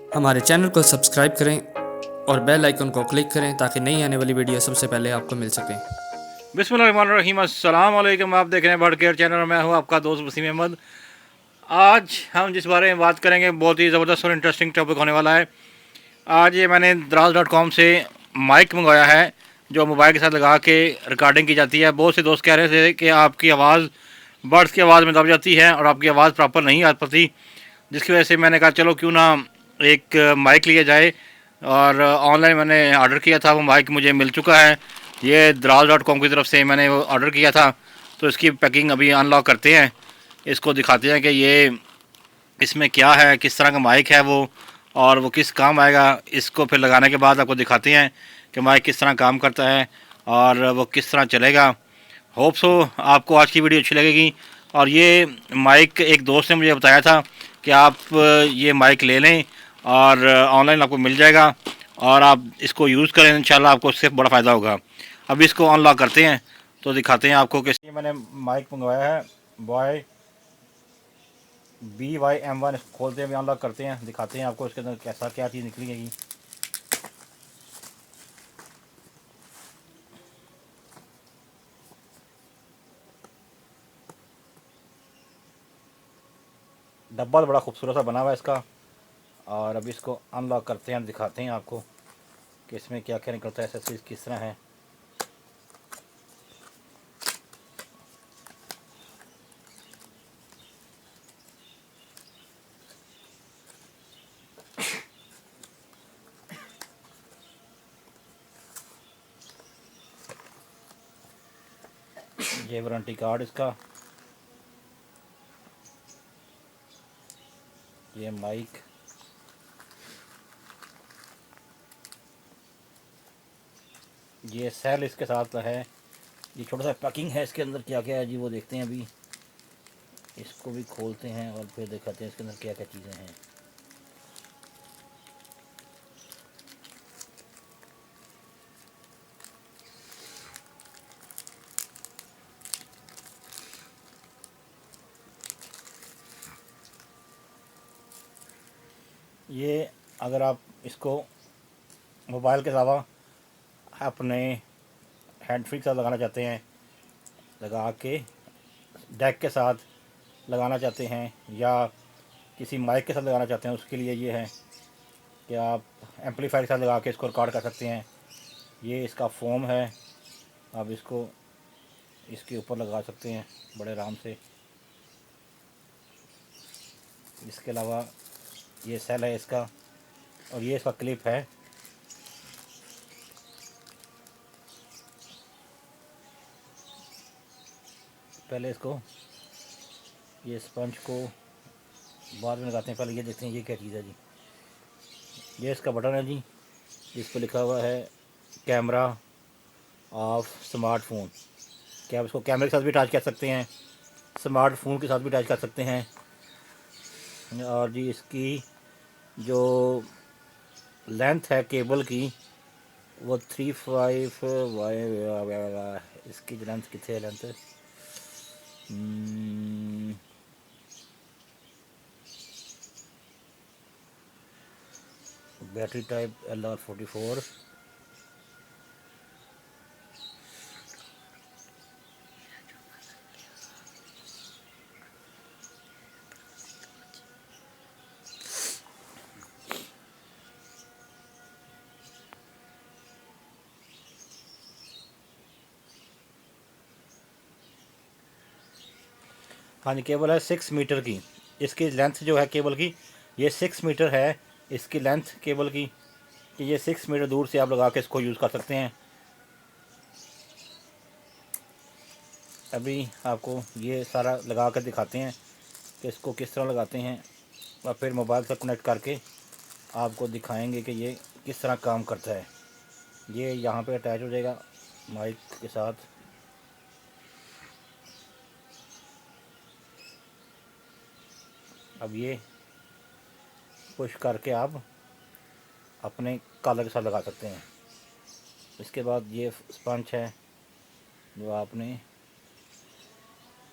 हमारे चैनल को सब्सक्राइब करें और बेल आइकन को क्लिक करें ताकि नई आने वाली वीडियो सबसे पहले आपको मिल सकें। बिस्मिल्लाहिर्रहमानिर्रहीम, अस्सलाम वालेकुम। आप देख रहे हैं बर्ड केयर चैनल। मैं हूं आपका दोस्त वसीम अहमद। आज हम जिस बारे में बात करेंगे बहुत ही ज़बरदस्त और इंटरेस्टिंग टॉपिक होने वाला है। आज ये मैंने दराज.com से माइक मंगवाया है जो मोबाइल के साथ लगा के रिकॉर्डिंग की जाती है। बहुत से दोस्त कह रहे थे कि आपकी आवाज़ बर्ड्स की आवाज़ में दब जाती है और आपकी आवाज़ प्रॉपर नहीं आ पाती, जिसकी वजह से मैंने कहा चलो क्यों ना एक माइक लिया जाए। और ऑनलाइन मैंने ऑर्डर किया था, वो माइक मुझे मिल चुका है। ये दराज.com की तरफ से मैंने वो ऑर्डर किया था। तो इसकी पैकिंग अभी अनलॉक करते हैं, इसको दिखाते हैं कि ये इसमें क्या है, किस तरह का माइक है वो, और वो किस काम आएगा। इसको फिर लगाने के बाद आपको दिखाते हैं कि माइक किस तरह काम करता है और वो किस तरह चलेगा। होप सो आपको आज की वीडियो अच्छी लगेगी। और ये माइक एक दोस्त ने मुझे बताया था कि आप ये माइक ले लें और ऑनलाइन आपको मिल जाएगा और आप इसको यूज़ करें, इंशाल्लाह आपको इससे बड़ा फ़ायदा होगा। अभी इसको अनलॉक करते हैं तो दिखाते हैं आपको कि ये मैंने माइक मंगवाया है बॉय BY-M1। इसको खोलते हैं, अभी अनलॉक करते हैं, दिखाते हैं आपको इसके अंदर कैसा क्या चीज़ निकलेगी। डब्बा तो बड़ा खूबसूरत सा बना हुआ है इसका। और अभी इसको अनलॉक करते हैं, दिखाते हैं आपको कि इसमें क्या क्या निकलता है, एक्सेसरीज किस तरह है। ये वारंटी कार्ड इसका, ये माइक, ये सेल इसके साथ है। ये छोटा सा पैकिंग है, इसके अंदर क्या क्या है जी वो देखते हैं। अभी इसको भी खोलते हैं और फिर दिखाते हैं इसके अंदर क्या क्या चीज़ें हैं। ये अगर आप इसको मोबाइल के अलावा अपने हैंड फ्री के साथ लगाना चाहते हैं, लगा के डेक के साथ लगाना चाहते हैं, या किसी माइक के साथ लगाना चाहते हैं, उसके लिए ये है कि आप एम्पलीफायर के साथ लगा के इसको रिकॉर्ड कर सकते हैं। ये इसका फ़ोम है, आप इसको इसके ऊपर लगा सकते हैं बड़े आराम से। इसके अलावा ये सेल है इसका, और ये इसका क्लिप है। पहले इसको ये स्पंज को बाद में लगाते हैं, पहले ये देखते हैं ये क्या चीज़ है जी। ये इसका बटन है जी, इस पर लिखा हुआ है कैमरा ऑफ स्मार्टफोन। क्या आप इसको कैमरे के साथ भी अटैच कर सकते हैं, स्मार्टफोन के साथ भी अटैच कर सकते हैं। और जी इसकी जो लेंथ है केबल की वो 35 वाई, इसकी लेंथ कितनी है, लेंथ बैटरी टाइप LR44। हाँ जी, केबल है 6 मीटर की। इसकी लेंथ जो है केबल की, ये 6 मीटर है इसकी लेंथ केबल की, कि ये 6 मीटर दूर से आप लगा के इसको यूज़ कर सकते हैं। अभी आपको ये सारा लगा कर दिखाते हैं कि इसको किस तरह लगाते हैं, और फिर मोबाइल से कनेक्ट करके आपको दिखाएंगे कि ये किस तरह काम करता है। ये यहाँ पे अटैच हो जाएगा माइक के साथ। अब ये पुश करके आप अपने कॉलर के साथ लगा सकते हैं। इसके बाद ये स्पंज है जो आपने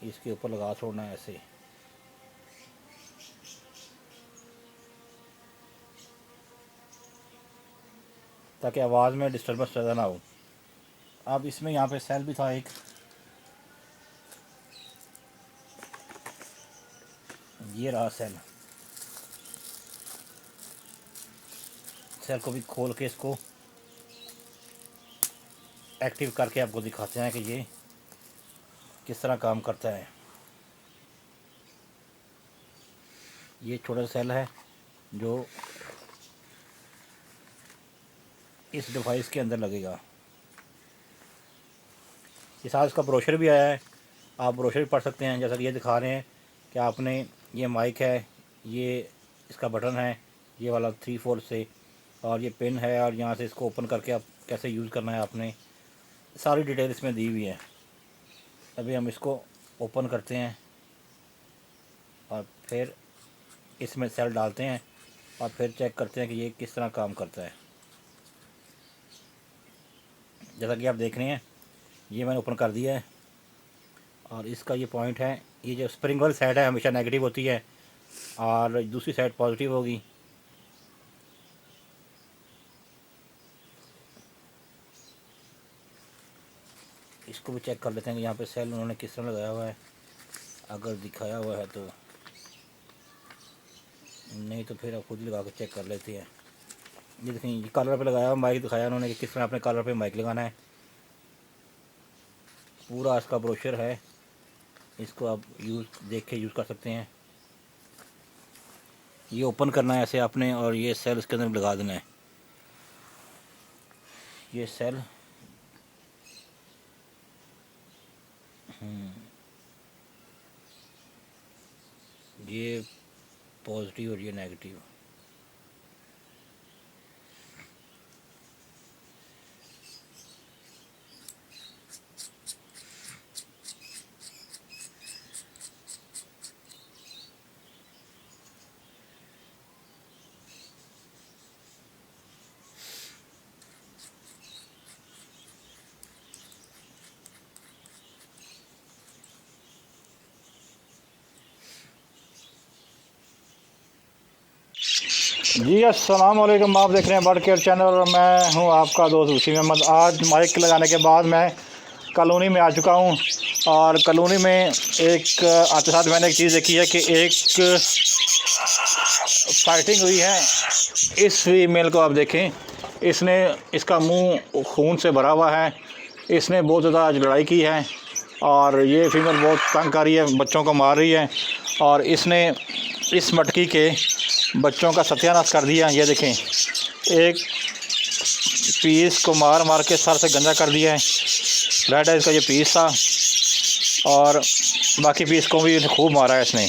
इसके ऊपर लगा छोड़ना है ऐसे। ताकि आवाज़ में डिस्टर्बेंस ज़्यादा ना हो। अब इसमें यहाँ पे सेल भी था एक, ये रहा सेल। सेल को भी खोल के इसको एक्टिव करके आपको दिखाते हैं कि ये किस तरह काम करता है। ये छोटा सा सेल है जो इस डिवाइस के अंदर लगेगा। इस साथ इसका ब्रोशर भी आया है, आप ब्रोशर भी पढ़ सकते हैं। जैसा कि ये दिखा रहे हैं कि आपने ये माइक है, ये इसका बटन है, ये वाला 3-4 से, और ये पिन है, और यहाँ से इसको ओपन करके आप कैसे यूज़ करना है आपने, सारी डिटेल इसमें दी हुई है। अभी हम इसको ओपन करते हैं और फिर इसमें सेल डालते हैं और फिर चेक करते हैं कि ये किस तरह काम करता है। जैसा कि आप देख रहे हैं, ये मैंने ओपन कर दिया है और इसका ये पॉइंट है, ये जो स्प्रिंग वाली साइड है हमेशा नेगेटिव होती है और दूसरी साइड पॉजिटिव होगी। इसको भी चेक कर लेते हैं कि यहाँ पे सेल उन्होंने किस तरह लगाया हुआ है। अगर दिखाया हुआ है तो, नहीं तो फिर आप खुद ही लगा के चेक कर लेते हैं। ये देखें, ये कॉलर पे लगाया हुआ माइक दिखाया उन्होंने कि किस तरह अपने कॉलर पे माइक लगाना है। पूरा इसका ब्रोशर है, इसको आप देख के यूज़ कर सकते हैं। ये ओपन करना है ऐसे आपने, और ये सेल इसके अंदर लगा देना है। ये सेल ये पॉजिटिव और ये नेगेटिव। जी अस्सलाम वालेकुम, आप देख रहे हैं बर्ड केयर चैनल और मैं हूं आपका दोस्त वसीम अहमद। आज माइक लगाने के बाद मैं कॉलोनी में आ चुका हूं और कॉलोनी में एक आते साथ मैंने एक चीज़ देखी है कि एक फाइटिंग हुई है। इस फीमेल को आप देखें, इसने इसका मुंह खून से भरा हुआ है, इसने बहुत ज़्यादा आज लड़ाई की है और ये फीमेल बहुत तंग कर रही है, बच्चों को मार रही है और इसने इस मटकी के बच्चों का सत्यानाश कर दिया। ये देखें, एक पीस को मार मार के सर से गंजा कर दिया है। रेड है इसका ये पीस था और बाकी पीस को भी खूब मारा है इसने,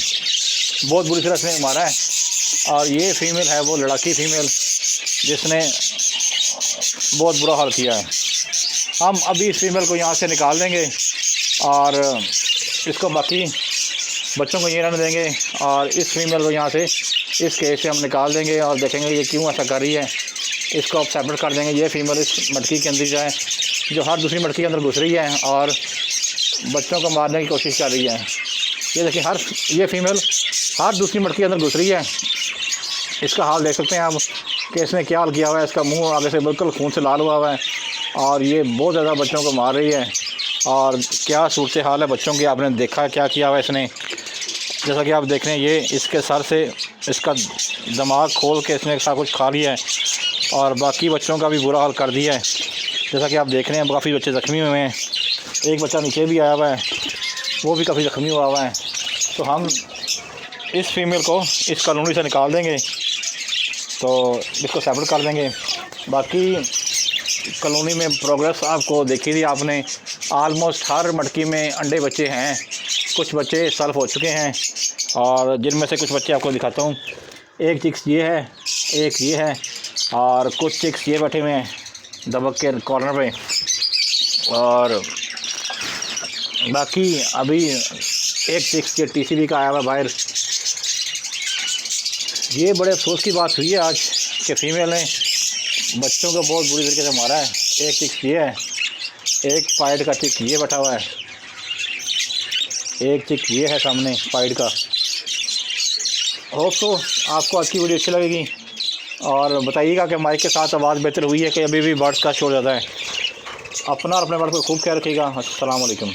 बहुत बुरी तरह से मारा है। और ये फीमेल है वो लड़ाकी फीमेल जिसने बहुत बुरा हाल किया है। हम अभी इस फीमेल को यहाँ से निकाल देंगे और इसको बाकी बच्चों को ये रहने देंगे और इस फीमेल को यहाँ से इस केस से हम निकाल देंगे और देखेंगे ये क्यों ऐसा कर रही है। इसको अब सेपरेट कर देंगे। ये फीमेल इस मटकी के अंदर जाए जो हर दूसरी मटकी के अंदर घुस रही है और बच्चों को मारने की कोशिश कर रही है। ये देखिए, ये फीमेल हर दूसरी मटकी के अंदर घुस रही है। इसका हाल देख सकते हैं आप कि इसने क्या हाल किया हुआ है। इसका मुंह आगे से बिल्कुल खून से लाल हुआ है और ये बहुत ज़्यादा बच्चों को मार रही है। और क्या सूरत हाल है बच्चों की, आपने देखा क्या किया हुआ है इसने। जैसा कि आप देख रहे हैं, ये इसके सर से इसका दिमाग खोल के इसने सब कुछ खा लिया है और बाकी बच्चों का भी बुरा हाल कर दिया है। जैसा कि आप देख रहे हैं, काफ़ी बच्चे ज़ख्मी हुए हैं। एक बच्चा नीचे भी आया हुआ है, वो भी काफ़ी ज़ख्मी हुआ है। तो हम इस फीमेल को इस कॉलोनी से निकाल देंगे, तो इसको सेपरेट कर देंगे। बाकी कॉलोनी में प्रोग्रेस आपको देखी थी आपने, आलमोस्ट हर मटकी में अंडे बच्चे हैं। कुछ बच्चे सल्फ हो चुके हैं और जिनमें से कुछ बच्चे आपको दिखाता हूँ। एक चिक्स ये है, एक ये है और कुछ चिक्स ये बैठे हुए हैं दबक के कॉर्नर पे। और बाकी अभी एक चिक्स के टीसीबी का आया हुआ बाहर। ये बड़े अफसोस की बात हुई है आज कि फीमेल ने बच्चों को बहुत बुरी तरीके से मारा है। एक चिक्स ये है, एक पाइड का चिक्स ये बैठा हुआ है, एक चिक ये है सामने पाइड का। होप तो आपको आज की वीडियो अच्छी लगेगी और बताइएगा कि माइक के साथ आवाज़ बेहतर हुई है कि अभी भी बर्ड्स का शोर ज़्यादा है। अपना और अपने बर्ड को खूब ख्याल रखिएगा। अस्सलाम वालेकुम।